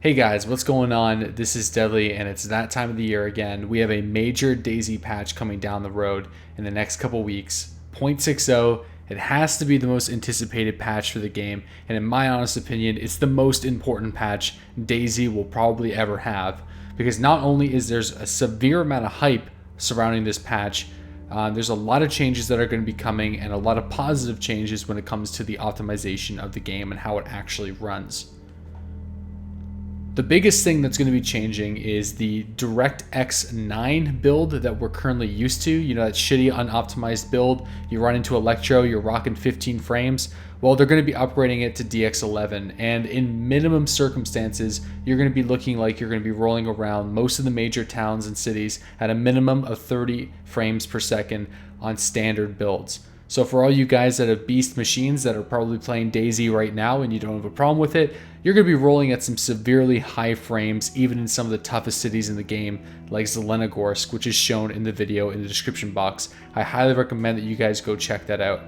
Hey guys, what's going on? This is Deadly, and it's that time of the year again. We have a major DayZ patch coming down the road in the next couple weeks. 0.60, it has to be the most anticipated patch for the game, and in my honest opinion, it's the most important patch DayZ will probably ever have. Because not only is there a severe amount of hype surrounding this patch, there's a lot of changes that are going to be coming, and a lot of positive changes when it comes to the optimization of the game and how it actually runs. The biggest thing that's going to be changing is the DirectX 9 build that we're currently used to. You know, that shitty unoptimized build. You run into Electro, you're rocking 15 frames. Well, they're going to be upgrading it to DX11, and in minimum circumstances, you're going to be looking like you're going to be rolling around most of the major towns and cities at a minimum of 30 frames per second on standard builds. So for all you guys that have beast machines that are probably playing DayZ right now and you don't have a problem with it, you're going to be rolling at some severely high frames even in some of the toughest cities in the game, like Zelenogorsk, which is shown in the video in the description box. I highly recommend that you guys go check that out.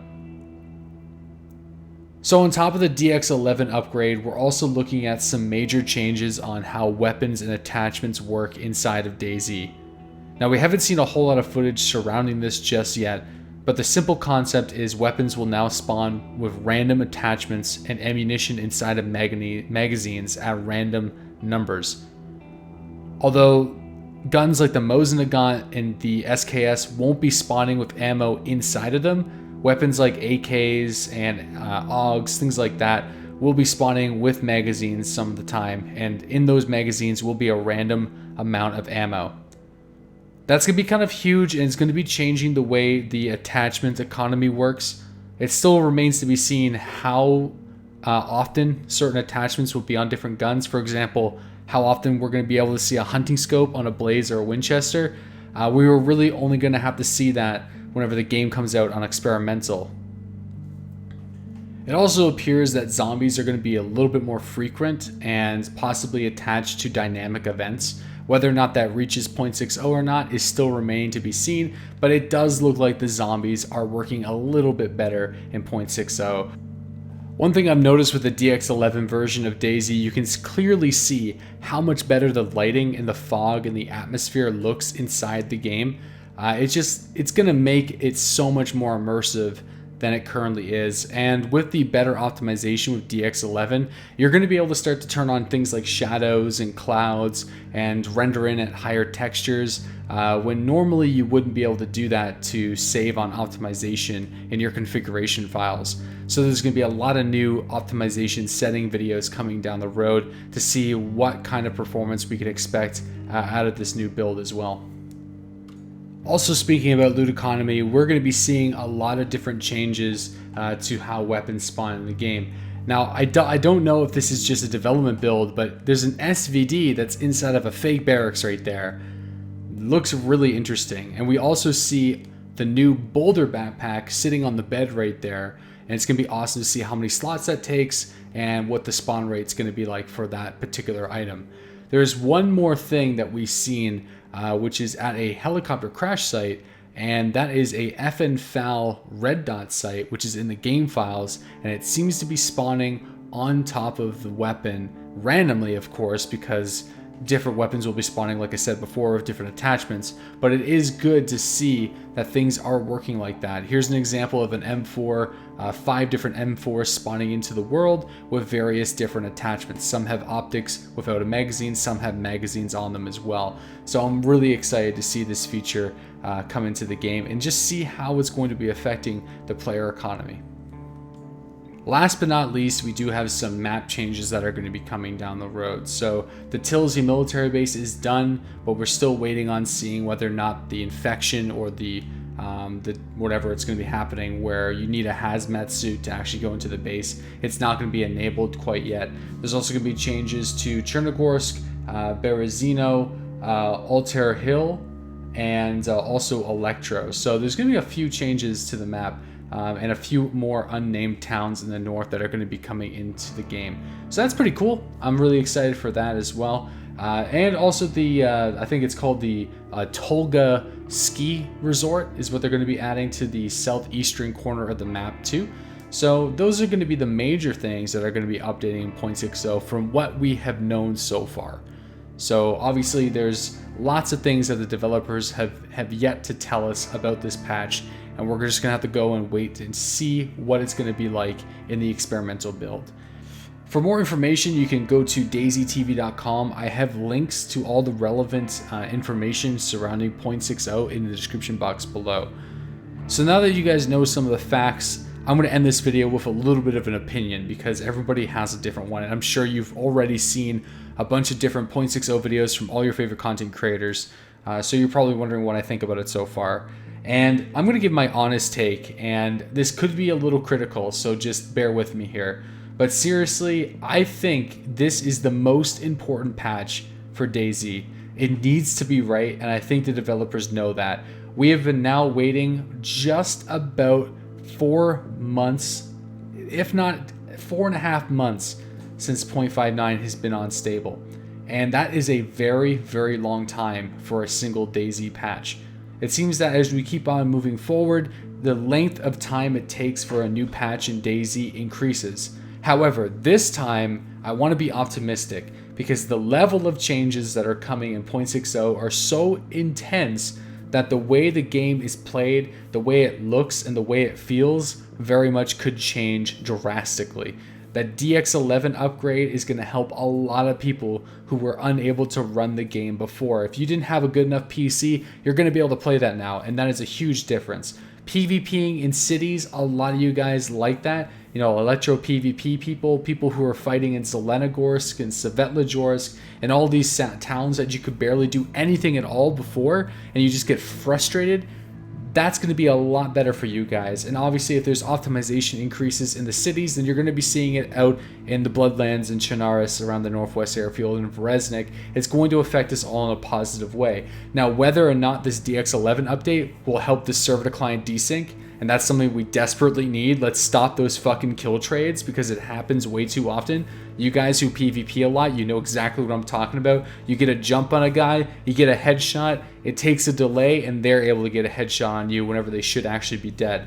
So on top of the DX11 upgrade, we're also looking at some major changes on how weapons and attachments work inside of DayZ. Now we haven't seen a whole lot of footage surrounding this just yet, but the simple concept is weapons will now spawn with random attachments and ammunition inside of magazines at random numbers. Although guns like the Mosin and the SKS won't be spawning with ammo inside of them, weapons like AKs and AUGs, things like that, will be spawning with magazines some of the time, and in those magazines will be a random amount of ammo. That's going to be kind of huge, and it's going to be changing the way the attachment economy works. It still remains to be seen how often certain attachments will be on different guns. For example, how often we're going to be able to see a hunting scope on a Blaze or a Winchester. We were really only going to have to see that whenever the game comes out on experimental. It also appears that zombies are going to be a little bit more frequent and possibly attached to dynamic events. Whether or not that reaches 0.60 or not is still remaining to be seen, but it does look like the zombies are working a little bit better in 0.60. One thing I've noticed with the DX11 version of DayZ, you can clearly see how much better the lighting and the fog and the atmosphere looks inside the game. It's going to make it so much more immersive than it currently is. And with the better optimization with DX11, you're going to be able to start to turn on things like shadows and clouds and render in at higher textures when normally you wouldn't be able to do that to save on optimization in your configuration files. So there's going to be a lot of new optimization setting videos coming down the road to see what kind of performance we can expect out of this new build as well. Also, speaking about loot economy, we're going to be seeing a lot of different changes to how weapons spawn in the game. Now, I don't know if this is just a development build, but there's an SVD that's inside of a fake barracks right there. Looks really interesting. And we also see the new boulder backpack sitting on the bed right there. And it's going to be awesome to see how many slots that takes and what the spawn rate's going to be like for that particular item. There's one more thing that we've seen, which is at a helicopter crash site, and that is a FN-FAL red dot site, which is in the game files, and it seems to be spawning on top of the weapon randomly, of course, because different weapons will be spawning, like I said before, with different attachments, but it is good to see that things are working like that. Here's an example of an M4, 5 different M4s spawning into the world with various different attachments. Some have optics without a magazine, some have magazines on them as well. So I'm really excited to see this feature come into the game and just see how it's going to be affecting the player economy. Last but not least, we do have some map changes that are going to be coming down the road. So the Tilsey military base is done, but we're still waiting on seeing whether or not the infection or the whatever it's going to be happening where you need a hazmat suit to actually go into the base. It's not going to be enabled quite yet. There's also going to be changes to Chernarus, Berezino, Altair Hill, and also Electro. So there's going to be a few changes to the map. And a few more unnamed towns in the north that are going to be coming into the game. So that's pretty cool. I'm really excited for that as well. And also the, I think it's called the Tolga Ski Resort is what they're going to be adding to the southeastern corner of the map too. So those are going to be the major things that are going to be updating in 0.60 from what we have known so far. So obviously there's lots of things that the developers have yet to tell us about this patch, and we're just gonna have to go and wait and see what it's gonna be like in the experimental build. For more information, you can go to DayZtv.com. I have links to all the relevant information surrounding 0.60 in the description box below. So now that you guys know some of the facts, I'm going to end this video with a little bit of an opinion because everybody has a different one, and I'm sure you've already seen a bunch of different 0.60 videos from all your favorite content creators, so you're probably wondering what I think about it so far. And I'm going to give my honest take, and this could be a little critical, so just bear with me here. But seriously, I think this is the most important patch for DayZ. It needs to be right, and I think the developers know that. We have been now waiting just about 4 months, if not 4.5 months, since 0.59 has been unstable. And that is a very, very long time for a single DayZ patch. It seems that as we keep on moving forward, the length of time it takes for a new patch in DayZ increases. However, this time I want to be optimistic because the level of changes that are coming in 0.60 are so intense that the way the game is played, the way it looks, and the way it feels very much could change drastically. That DX11 upgrade is going to help a lot of people who were unable to run the game before. If you didn't have a good enough PC, you're going to be able to play that now, and that is a huge difference. PvPing in cities, a lot of you guys like that. You know, electro PvP people who are fighting in Zelenogorsk and Svetlogorsk and all these towns that you could barely do anything at all before, and you just get frustrated. That's going to be a lot better for you guys. And obviously if there's optimization increases in the cities, then you're going to be seeing it out in the Bloodlands and Chernarus around the Northwest Airfield and Vreznik. It's going to affect us all in a positive way. Now, whether or not this DX11 update will help the server to client desync, and that's something we desperately need. Let's stop those fucking kill trades because it happens way too often. You guys who PvP a lot, you know exactly what I'm talking about. You get a jump on a guy, you get a headshot, it takes a delay, and they're able to get a headshot on you whenever they should actually be dead.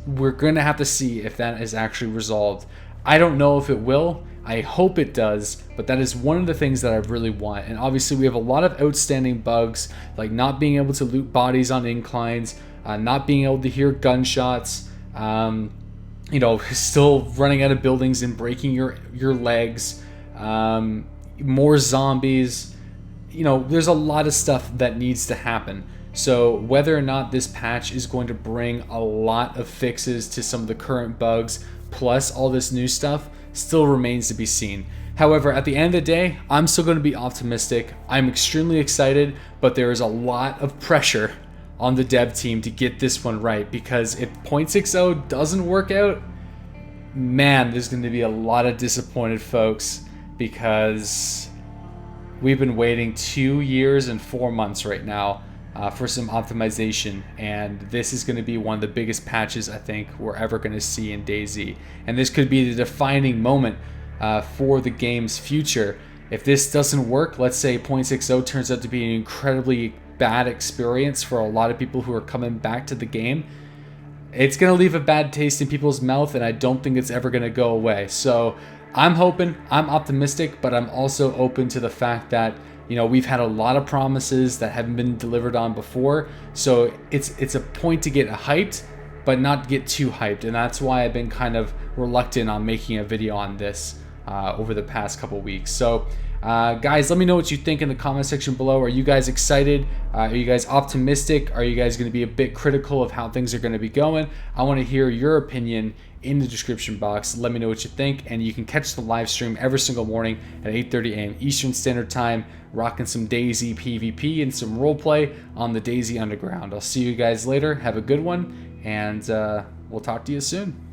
We're gonna have to see if that is actually resolved. I don't know if it will. I hope it does, but that is one of the things that I really want. And obviously we have a lot of outstanding bugs, like not being able to loot bodies on inclines, not being able to hear gunshots, you know, still running out of buildings and breaking your legs, more zombies. You know, there's a lot of stuff that needs to happen. So whether or not this patch is going to bring a lot of fixes to some of the current bugs, plus all this new stuff, still remains to be seen. However, at the end of the day, I'm still going to be optimistic. I'm extremely excited, but there is a lot of pressure on the dev team to get this one right, because if 0.60 doesn't work out, man, there's going to be a lot of disappointed folks, because we've been waiting 2 years and 4 months right now for some optimization, and this is going to be one of the biggest patches I think we're ever going to see in DayZ, and this could be the defining moment for the game's future. If this doesn't work, let's say 0.60 turns out to be an incredibly bad experience for a lot of people who are coming back to the game, it's going to leave a bad taste in people's mouth, and I don't think it's ever going to go away. So I'm hoping, I'm optimistic, but I'm also open to the fact that, you know, we've had a lot of promises that haven't been delivered on before, so it's a point to get hyped, but not get too hyped, and that's why I've been kind of reluctant on making a video on this over the past couple weeks. So guys, let me know what you think in the comment section below. Are you guys excited? Are you guys optimistic? Are you guys going to be a bit critical of how things are going to be going? I want to hear your opinion in the description box. Let me know what you think, and you can catch the live stream every single morning at 8:30 a.m. Eastern Standard Time, rocking some DayZ PvP and some roleplay on the DayZ Underground. I'll see you guys later. Have a good one, and we'll talk to you soon.